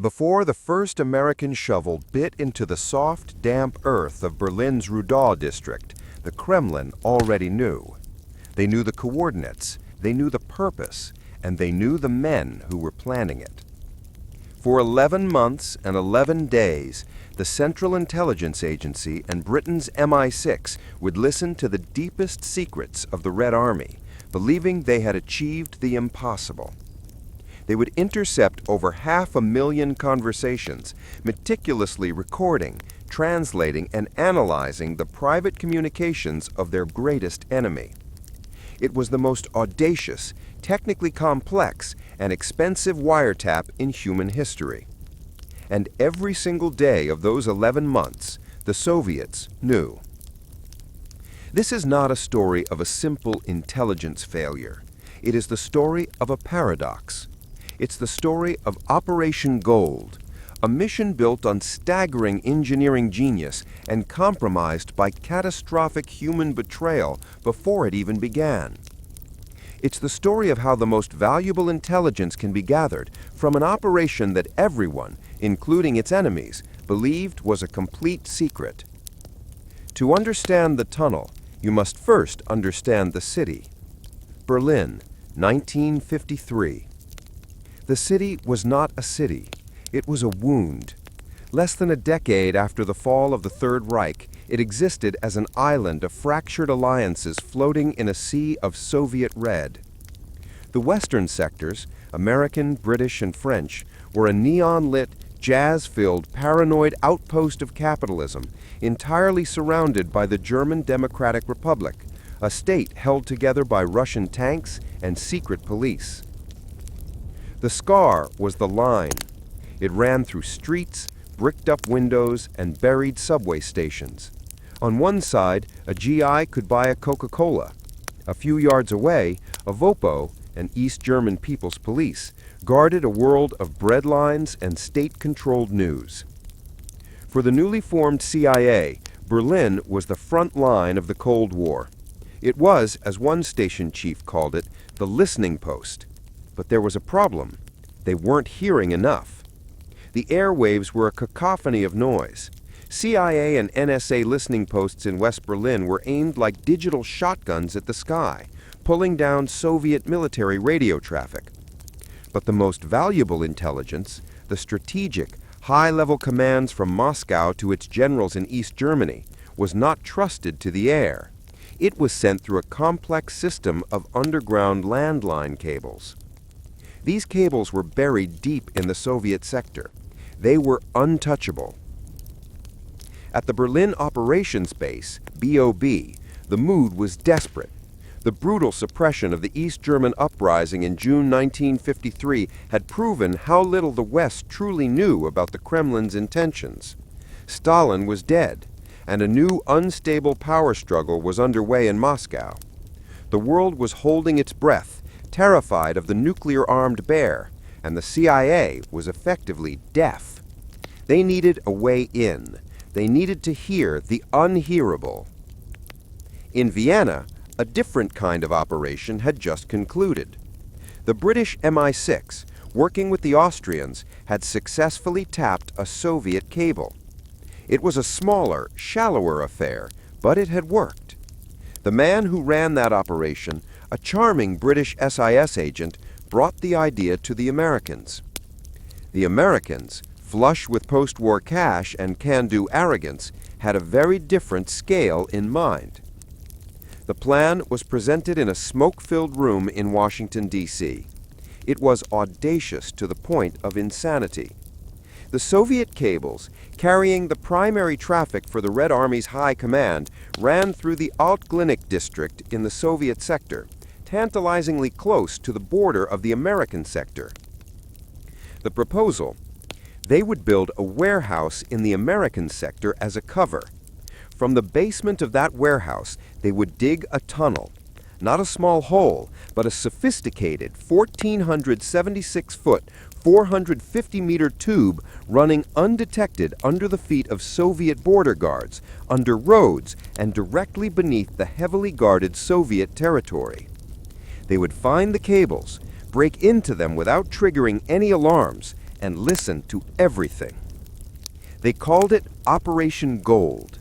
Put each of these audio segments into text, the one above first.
Before the first American shovel bit into the soft, damp earth of Berlin's Ruda district, the Kremlin already knew. They knew the coordinates, they knew the purpose, and they knew the men who were planning it. For 11 months and 11 days, the Central Intelligence Agency and Britain's MI6 would listen to the deepest secrets of the Red Army, believing they had achieved the impossible. They would intercept over 500,000 conversations, meticulously recording, translating, and analyzing the private communications of their greatest enemy. It was the most audacious, technically complex, and expensive wiretap in human history. And every single day of those 11 months, the Soviets knew. This is not a story of a simple intelligence failure. It is the story of a paradox. It's the story of Operation Gold, a mission built on staggering engineering genius and compromised by catastrophic human betrayal before it even began. It's the story of how the most valuable intelligence can be gathered from an operation that everyone, including its enemies, believed was a complete secret. To understand the tunnel, you must first understand the city. Berlin, 1953. The city was not a city. It was a wound. Less than a decade after the fall of the Third Reich, it existed as an island of fractured alliances floating in a sea of Soviet red. The western sectors, American, British, and French, were a neon-lit, jazz-filled, paranoid outpost of capitalism, entirely surrounded by the German Democratic Republic, a state held together by Russian tanks and secret police. The scar was the line. It ran through streets, bricked-up windows, and buried subway stations. On one side, a GI could buy a Coca-Cola. A few yards away, a Vopo, an East German People's Police, guarded a world of breadlines and state-controlled news. For the newly formed CIA, Berlin was the front line of the Cold War. It was, as one station chief called it, the listening post. But there was a problem. They weren't hearing enough. The airwaves were a cacophony of noise. CIA and NSA listening posts in West Berlin were aimed like digital shotguns at the sky, pulling down Soviet military radio traffic. But the most valuable intelligence, the strategic, high-level commands from Moscow to its generals in East Germany, was not trusted to the air. It was sent through a complex system of underground landline cables. These cables were buried deep in the Soviet sector. They were untouchable. At the Berlin Operations Base, BOB, the mood was desperate. The brutal suppression of the East German uprising in June 1953 had proven how little the West truly knew about the Kremlin's intentions. Stalin was dead, and a new unstable power struggle was underway in Moscow. The world was holding its breath, terrified of the nuclear-armed bear, and the CIA was effectively deaf. They needed a way in. They needed to hear the unhearable. In Vienna, a different kind of operation had just concluded. The British MI6, working with the Austrians, had successfully tapped a Soviet cable. It was a smaller, shallower affair, but it had worked. The man who ran that operation, a charming British SIS agent, brought the idea to the Americans. The Americans, flush with post-war cash and can-do arrogance, had a very different scale in mind. The plan was presented in a smoke-filled room in Washington, D.C. It was audacious to the point of insanity. The Soviet cables, carrying the primary traffic for the Red Army's high command, ran through the Altglienicke district in the Soviet sector, tantalizingly close to the border of the American sector. The proposal: they would build a warehouse in the American sector as a cover. From the basement of that warehouse, they would dig a tunnel. Not a small hole, but a sophisticated 1,476-foot, 450-meter tube running undetected under the feet of Soviet border guards, under roads, and directly beneath the heavily guarded Soviet territory. They would find the cables, break into them without triggering any alarms, and listened to everything. They called it Operation Gold.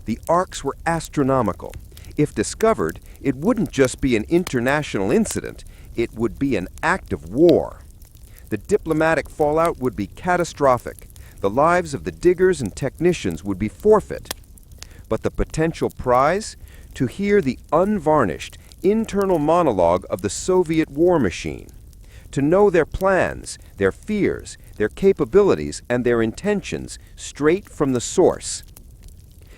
The arcs were astronomical. If discovered, it wouldn't just be an international incident, it would be an act of war. The diplomatic fallout would be catastrophic. The lives of the diggers and technicians would be forfeit. But the potential prize? To hear the unvarnished, internal monologue of the Soviet war machine. To know their plans, their fears, their capabilities, and their intentions straight from the source.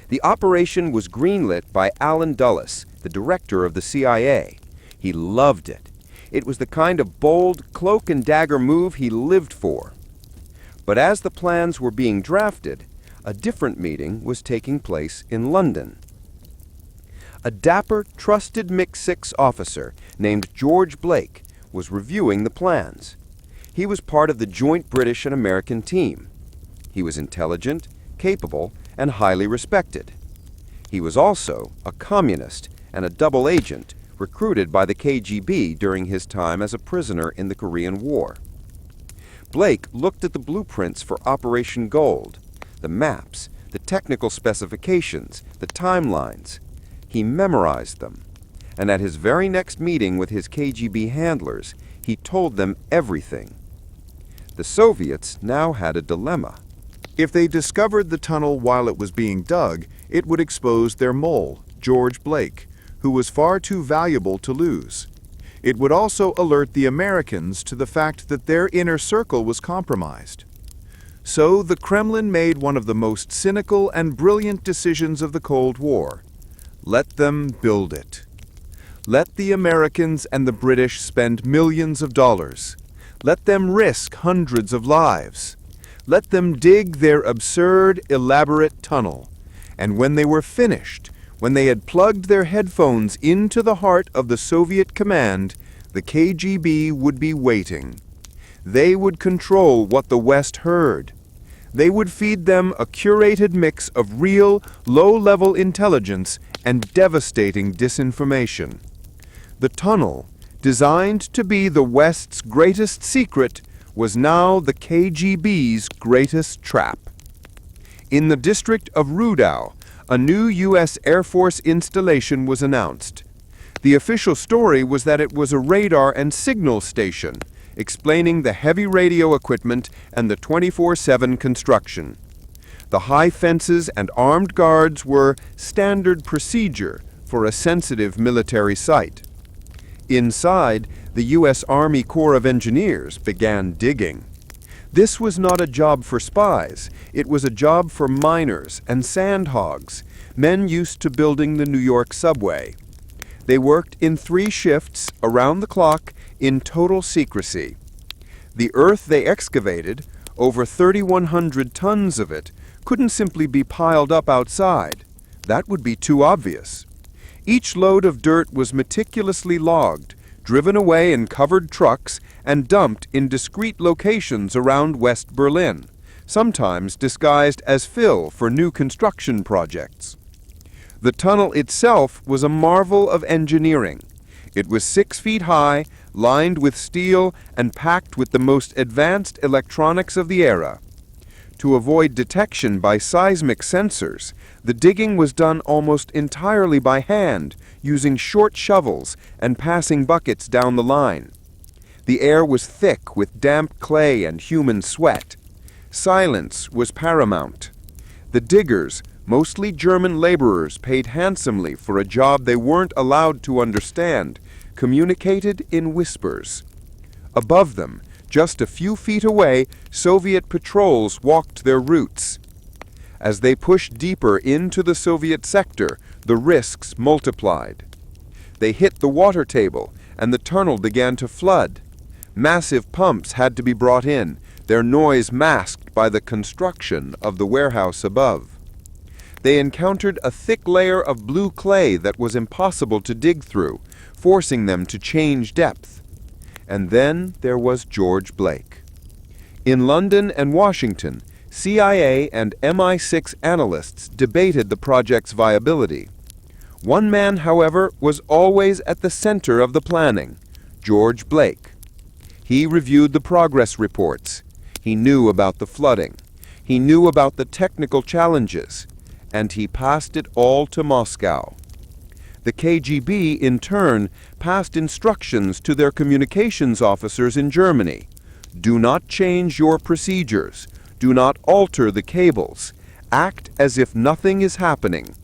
The operation was greenlit by Allen Dulles, the director of the CIA. He loved it. It was the kind of bold, cloak-and-dagger move he lived for. But as the plans were being drafted, a different meeting was taking place in London. A dapper, trusted MI6 officer named George Blake was reviewing the plans. He was part of the joint British and American team. He was intelligent, capable, and highly respected. He was also a communist and a double agent recruited by the KGB during his time as a prisoner in the Korean War. Blake looked at the blueprints for Operation Gold, the maps, the technical specifications, the timelines. He memorized them, and at his very next meeting with his KGB handlers, he told them everything. The Soviets now had a dilemma. If they discovered the tunnel while it was being dug, it would expose their mole, George Blake, who was far too valuable to lose. It would also alert the Americans to the fact that their inner circle was compromised. So the Kremlin made one of the most cynical and brilliant decisions of the Cold War. Let them build it. Let the Americans and the British spend millions of dollars. Let them risk hundreds of lives. Let them dig their absurd, elaborate tunnel. And when they were finished, when they had plugged their headphones into the heart of the Soviet command, the KGB would be waiting. They would control what the West heard. They would feed them a curated mix of real, low-level intelligence and devastating disinformation. The tunnel, designed to be the West's greatest secret, was now the KGB's greatest trap. In the district of Rudau, a new U.S. Air Force installation was announced. The official story was that it was a radar and signal station, explaining the heavy radio equipment and the 24/7 construction. The high fences and armed guards were standard procedure for a sensitive military site. Inside, the U.S. Army Corps of Engineers began digging. This was not a job for spies. It was a job for miners and sandhogs, men used to building the New York subway. They worked in 3 shifts, around the clock, in total secrecy. The earth they excavated, over 3,100 tons of it, couldn't simply be piled up outside. That would be too obvious. Each load of dirt was meticulously logged, driven away in covered trucks, and dumped in discrete locations around West Berlin, sometimes disguised as fill for new construction projects. The tunnel itself was a marvel of engineering. It was 6 feet high, lined with steel, and packed with the most advanced electronics of the era. To avoid detection by seismic sensors, the digging was done almost entirely by hand, using short shovels and passing buckets down the line. The air was thick with damp clay and human sweat. Silence was paramount. The diggers, mostly German laborers paid handsomely for a job they weren't allowed to understand, communicated in whispers. Above them, just a few feet away, Soviet patrols walked their routes. As they pushed deeper into the Soviet sector, the risks multiplied. They hit the water table, and the tunnel began to flood. Massive pumps had to be brought in, their noise masked by the construction of the warehouse above. They encountered a thick layer of blue clay that was impossible to dig through, forcing them to change depth. And then there was George Blake. In London and Washington, CIA and MI6 analysts debated the project's viability. One man, however, was always at the center of the planning, George Blake. He reviewed the progress reports. He knew about the flooding. He knew about the technical challenges. And he passed it all to Moscow. The KGB, in turn, passed instructions to their communications officers in Germany. Do not change your procedures. Do not alter the cables. Act as if nothing is happening.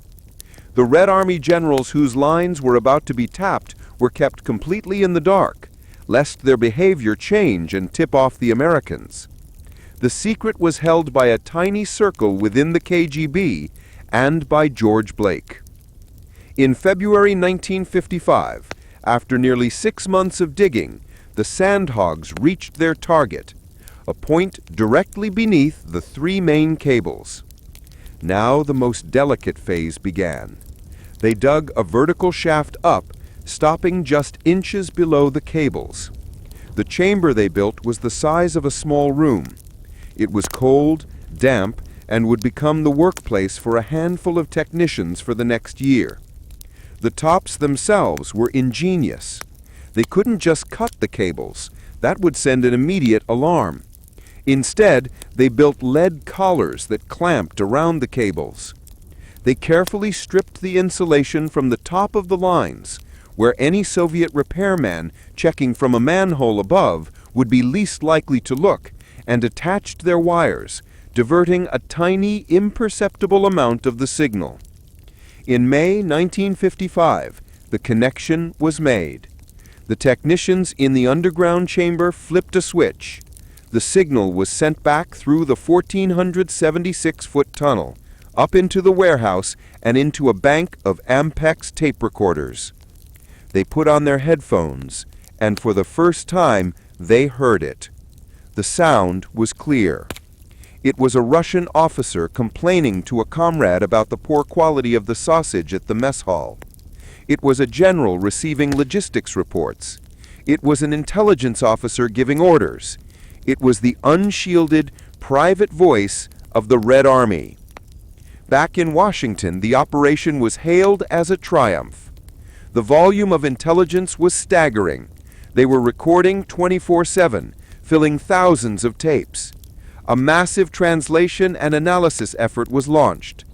The Red Army generals whose lines were about to be tapped were kept completely in the dark, lest their behavior change and tip off the Americans. The secret was held by a tiny circle within the KGB and by George Blake. In February 1955, after nearly 6 months of digging, the Sandhogs reached their target, a point directly beneath the 3 main cables. Now the most delicate phase began. They dug a vertical shaft up, stopping just inches below the cables. The chamber they built was the size of a small room. It was cold, damp, and would become the workplace for a handful of technicians for the next year. The tops themselves were ingenious. They couldn't just cut the cables. That would send an immediate alarm. Instead, they built lead collars that clamped around the cables. They carefully stripped the insulation from the top of the lines, where any Soviet repairman checking from a manhole above would be least likely to look, and attached their wires, diverting a tiny, imperceptible amount of the signal. In May 1955, the connection was made. The technicians in the underground chamber flipped a switch. The signal was sent back through the 1,476-foot tunnel, up into the warehouse and into a bank of Ampex tape recorders. They put on their headphones, and for the first time, they heard it. The sound was clear. It was a Russian officer complaining to a comrade about the poor quality of the sausage at the mess hall. It was a general receiving logistics reports. It was an intelligence officer giving orders. It was the unshielded, private voice of the Red Army. Back in Washington, the operation was hailed as a triumph. The volume of intelligence was staggering. They were recording 24/7, filling thousands of tapes. A massive translation and analysis effort was launched.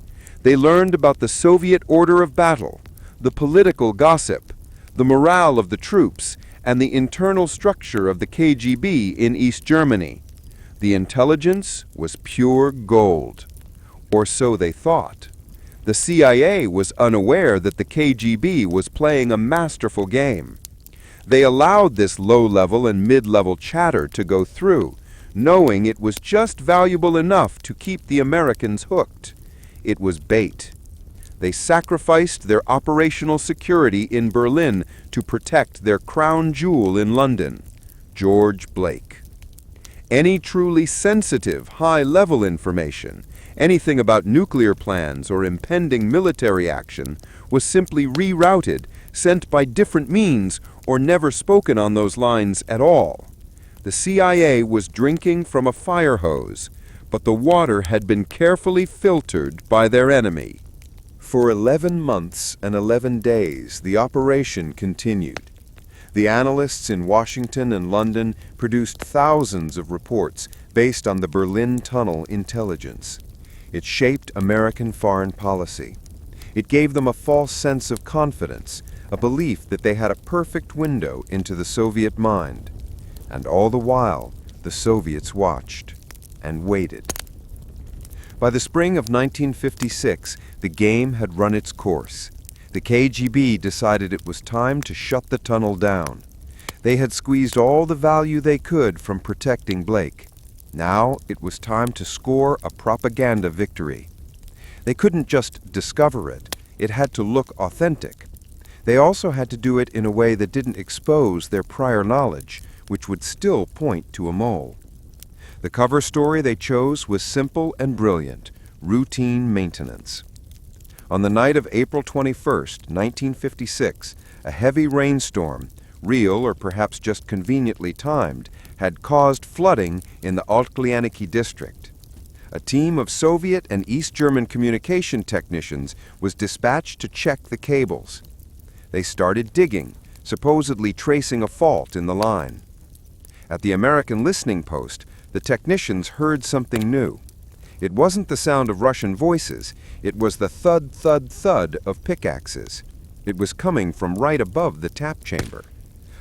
They learned about the Soviet order of battle, the political gossip, the morale of the troops, and the internal structure of the KGB in East Germany. The intelligence was pure gold. Or so they thought. The CIA was unaware that the KGB was playing a masterful game. They allowed this low-level and mid-level chatter to go through, knowing it was just valuable enough to keep the Americans hooked. It was bait. They sacrificed their operational security in Berlin to protect their crown jewel in London, George Blake. Any truly sensitive, high-level information, anything about nuclear plans or impending military action, was simply rerouted, sent by different means, or never spoken on those lines at all. The CIA was drinking from a fire hose, but the water had been carefully filtered by their enemy. For 11 months and 11 days, the operation continued. The analysts in Washington and London produced thousands of reports based on the Berlin Tunnel intelligence. It shaped American foreign policy. It gave them a false sense of confidence, a belief that they had a perfect window into the Soviet mind. And all the while, the Soviets watched and waited. By the spring of 1956, the game had run its course. The KGB decided it was time to shut the tunnel down. They had squeezed all the value they could from protecting Blake. Now it was time to score a propaganda victory. They couldn't just discover it. It had to look authentic. They also had to do it in a way that didn't expose their prior knowledge, which would still point to a mole. The cover story they chose was simple and brilliant: routine maintenance. On the night of April 21st, 1956, a heavy rainstorm, real or perhaps just conveniently timed, had caused flooding in the Altklianiki district. A team of Soviet and East German communication technicians was dispatched to check the cables. They started digging, supposedly tracing a fault in the line. At the American listening post, The technicians heard something new. It wasn't the sound of Russian voices, it was the thud, thud, thud of pickaxes. It was coming from right above the tap chamber.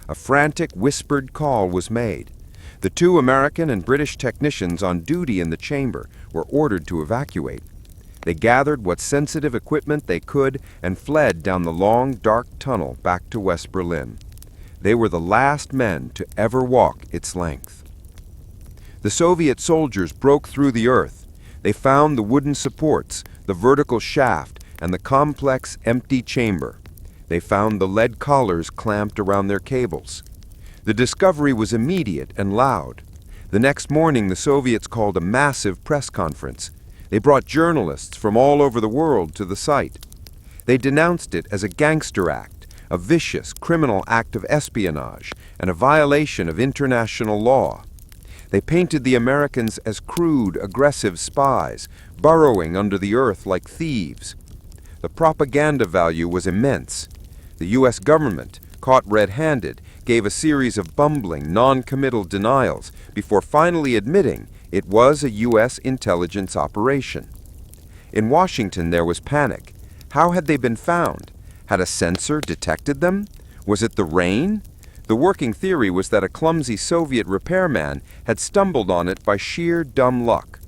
A frantic, whispered call was made. The two American and British technicians on duty in the chamber were ordered to evacuate. They gathered what sensitive equipment they could and fled down the long, dark tunnel back to West Berlin. They were the last men to ever walk its length. The Soviet soldiers broke through the earth. They found the wooden supports, the vertical shaft, and the complex, empty chamber. They found the lead collars clamped around their cables. The discovery was immediate and loud. The next morning, the Soviets called a massive press conference. They brought journalists from all over the world to the site. They denounced it as a gangster act, a vicious criminal act of espionage, and a violation of international law. They painted the Americans as crude, aggressive spies, burrowing under the earth like thieves. The propaganda value was immense. The U.S. government, caught red-handed, gave a series of bumbling, non-committal denials before finally admitting it was a U.S. intelligence operation. In Washington, there was panic. How had they been found? Had a sensor detected them? Was it the rain? The working theory was that a clumsy Soviet repairman had stumbled on it by sheer dumb luck.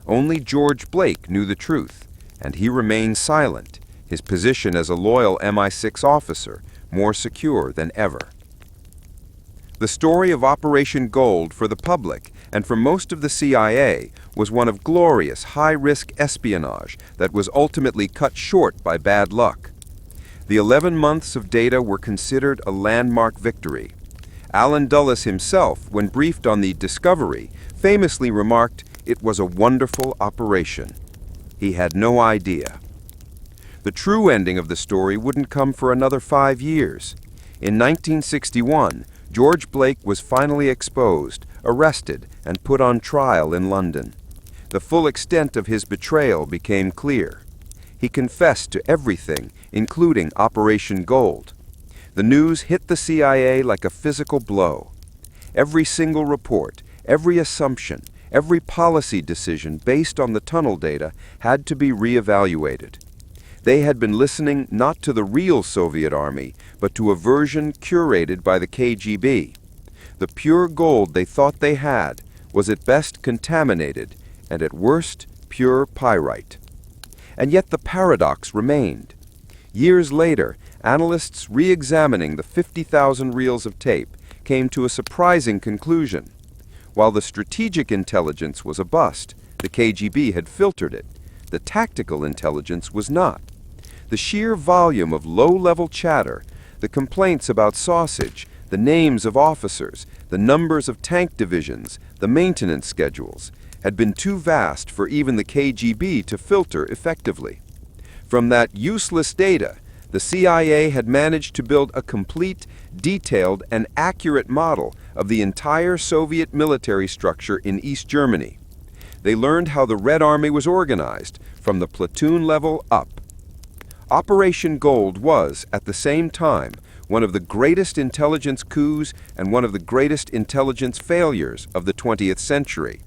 Only George Blake knew the truth, and he remained silent, his position as a loyal MI6 officer more secure than ever. The story of Operation Gold for the public and for most of the CIA was one of glorious, high-risk espionage that was ultimately cut short by bad luck. The 11 months of data were considered a landmark victory. Alan Dulles himself, when briefed on the discovery, famously remarked, "It was a wonderful operation." He had no idea. The true ending of the story wouldn't come for another 5 years. In 1961, George Blake was finally exposed, arrested, and put on trial in London. The full extent of his betrayal became clear. He confessed to everything, including Operation Gold. The news hit the CIA like a physical blow. Every single report, every assumption, every policy decision based on the tunnel data had to be reevaluated. They had been listening not to the real Soviet army, but to a version curated by the KGB. The pure gold they thought they had was at best contaminated and at worst pure pyrite. And yet the paradox remained. Years later, analysts re-examining the 50,000 reels of tape came to a surprising conclusion. While the strategic intelligence was a bust, the KGB had filtered it. The tactical intelligence was not. The sheer volume of low-level chatter, the complaints about sausage, the names of officers, the numbers of tank divisions, the maintenance schedules, had been too vast for even the KGB to filter effectively. From that useless data, the CIA had managed to build a complete, detailed, and accurate model of the entire Soviet military structure in East Germany. They learned how the Red Army was organized, from the platoon level up. Operation Gold was, at the same time, one of the greatest intelligence coups and one of the greatest intelligence failures of the 20th century.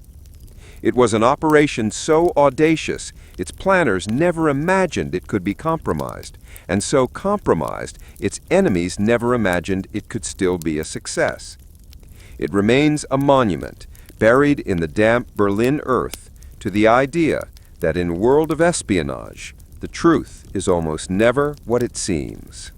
It was an operation so audacious, its planners never imagined it could be compromised, and so compromised, its enemies never imagined it could still be a success. It remains a monument, buried in the damp Berlin earth, to the idea that in a world of espionage, the truth is almost never what it seems.